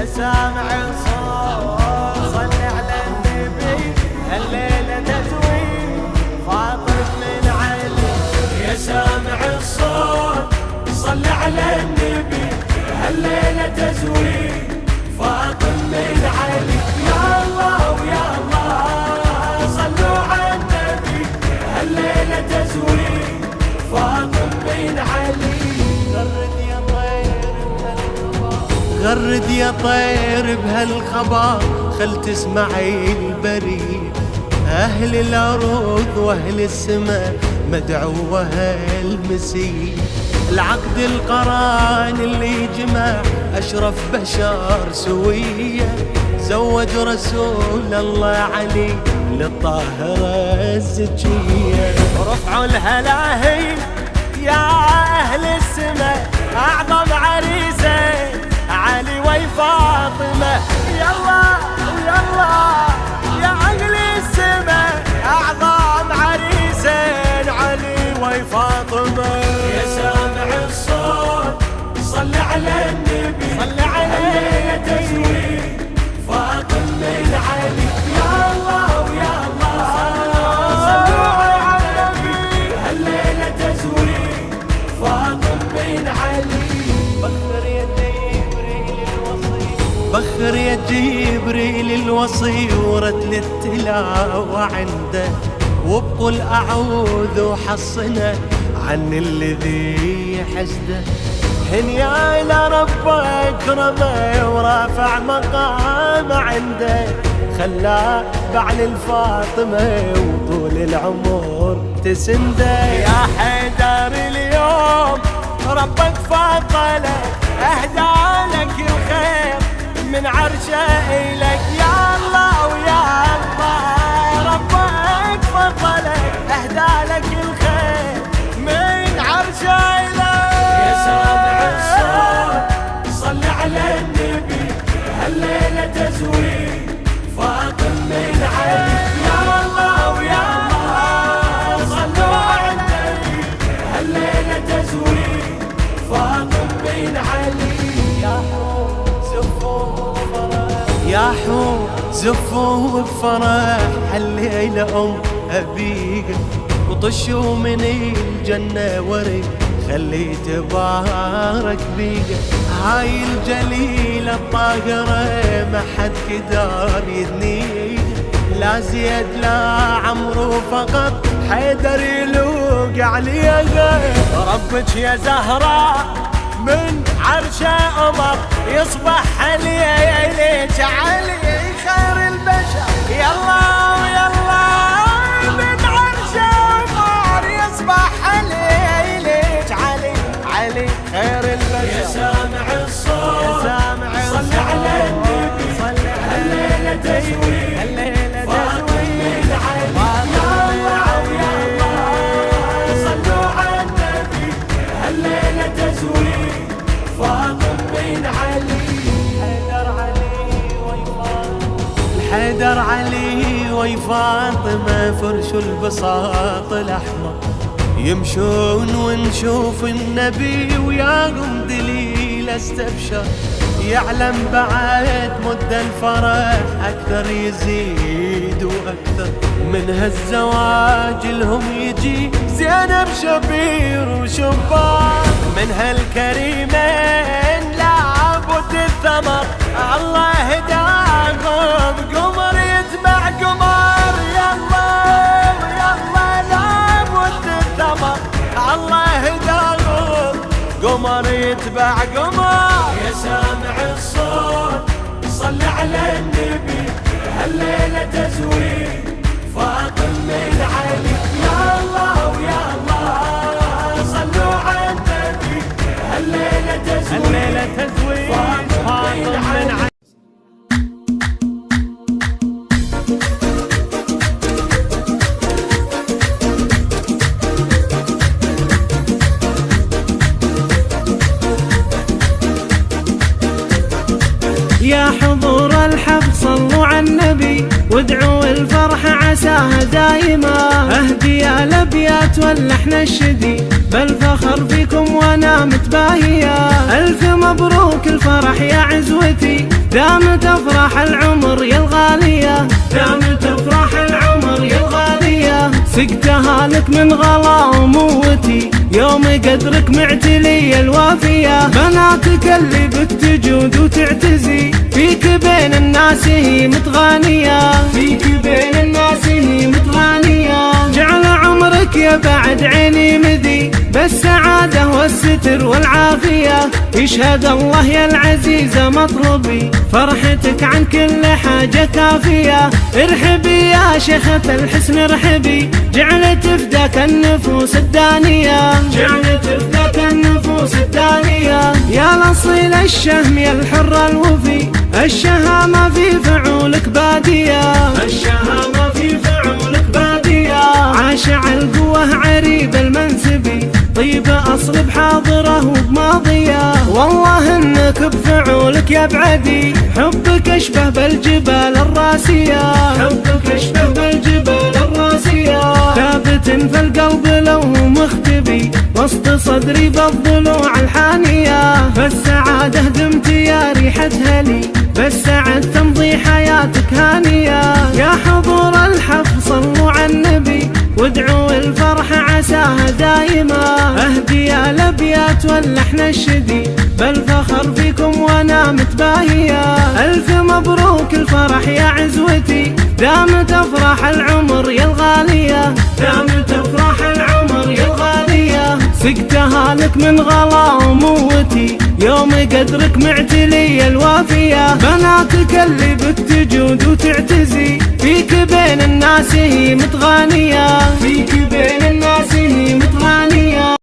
يا سامع الصوت صل على النبي، هالليلة تزويد فاطم من علي. يا سامع الصوت صل على النبي، هالليلة تزويد فاطم من علي. يا الله ويا الله صلوا على النبي، هالليلة تزويد فاطم من علي. غرد يا طير بهالخبر، خل تسمعي البريد. أهل الأرض وأهل السماء مدعوة المسيح. العقد القران اللي جمع أشرف بشر سوية، زوج رسول الله علي للطاهرة الزكية. رفعوا الهلاهي يا أهل السماء، أعظم عريسين علي وفاطمة. يلا يلا يا أهل السماء، أعظم عريسين علي وفاطمة. يا سامع الصوت صل على النبي، صل على هالليلة تزويد فاطم من علي. يا الله ويا الله صلوا على النبي، هالليلة تزويد فاطم من علي. بخر يا جبريل الوصي ورتل التلاوة عنده، وبقول أعوذ وحصنا عن الذي حسده. هنيا إلى رب أكرمه ورافع مقام عنده، خلاه بعل الفاطمة وطول العمر تسنده. يا حيدر اليوم ربك فضله، أهدى لك الخير من عرشه إليك. يا الله ويا الله ربك فضلك، أهدى لك الخير من عرشه إليك. يا سامع الصوت صل على النبي، هالليلة تزويد فاطم من علي. يا الله ويا الله صلوا على النبي، هالليلة تزويد فاطم من علي. يا حور زفوا بفرح هالليلة أم أبيك، وطشوا من الجنة ورد خلي تبارك بيك. هاي الجليلة الطاهرة ما حد قدر يدنيك، لا زيد لا عمرو فقط حيدر يلوق عليها. ربك يا زهراء من عرشه أمر، يصبح عليك علي خير البشر. يلا ويلا من عرشه أمر، يصبح عليك علي علي خير البشر. يا سامع الصوت صل على النبي، هالليلة تزويد فاطم من علي. يا الله ويا الله صلوا على النبي، هالليلة تزويد فاطم من علي. حيدر علي وفاطمة فرشوا البساط الأحمر، يمشون ونشوف النبي وياهم دليل استبشر. يعلم بعد مد الفرح أكثر يزيد وأكثر، من هالزواج لهم يجي زينب شبير وشبار. من هالكريمين لابد الثمر، الله هداهم قمر يتبع قمر. يلا يلا لابد الثمر، الله هداهم قمر يتبع قمر. يا سامع الصوت صل على النبي، هالليلة تزويد فاطم من علي. يا الله ويا الله صلوا على النبي، هالليلة تزويد فاطم من علي. يا حضور الحفل صلوا على النبي وادعوا الفرح عساها دايما. اهدي الابيات واللحن الشدي بالفخر فيكم وانا متباهية. الف مبروك الفرح يا عزوتي دامت افراح العمر يا الغالية، دامت افراح العمر يا الغالية. سقتها لك من غلا وموتي يوم قدرك معتلي الوافية. بناتك اللي بك تجود وتعتزي فيك بين الناس هي متغانية، فيك بين الناس هي متغانية. جعل عمرك يا بعد عيني مذي بالسعادة والستر والعافية. يشهد الله يا العزيزة مطلبي فرحتك عن كل حاجة كافية. ارحبي يا شيخة الحسن ارحبي جعلت تفداك النفوس الدانية، جعلت تفداك النفوس الدانية. يا الأصيل الشهم يا الحر الوفي الشهامة في فعولك بادية، الشهامة في فعولك بادية. عاشع القوة عريب المنسبي طيب أصل بحاضره وبماضية. والله انك بفعولك يا بعدي حبك اشبه بالجبال الراسية، حبك اشبه بالجبال الراسية. ثابت في القلب لو مختبي وسط صدري بالضلوع الحانية. فالسعادة دمت يا ريحة هلي بالسعد تمضي حياتك هانية. يا حضور الحفل صلوا على النبي وادعوا الفرح عساها دايما. اهدي الابيات واللحن الشدي بالفخر فيكم وانا متباهية. الف مبروك الفرح يا عزوتي دامت افراح العمر يا الغالية، دامت افراح العمر يا الغالية. سقتها لك من غلا وموتي يوم قدرك معتلي الوافية. بناتك اللي بك تجود وتعتزي فيك بين الناس هي متغانية، فيك بين الناس هي متغانية.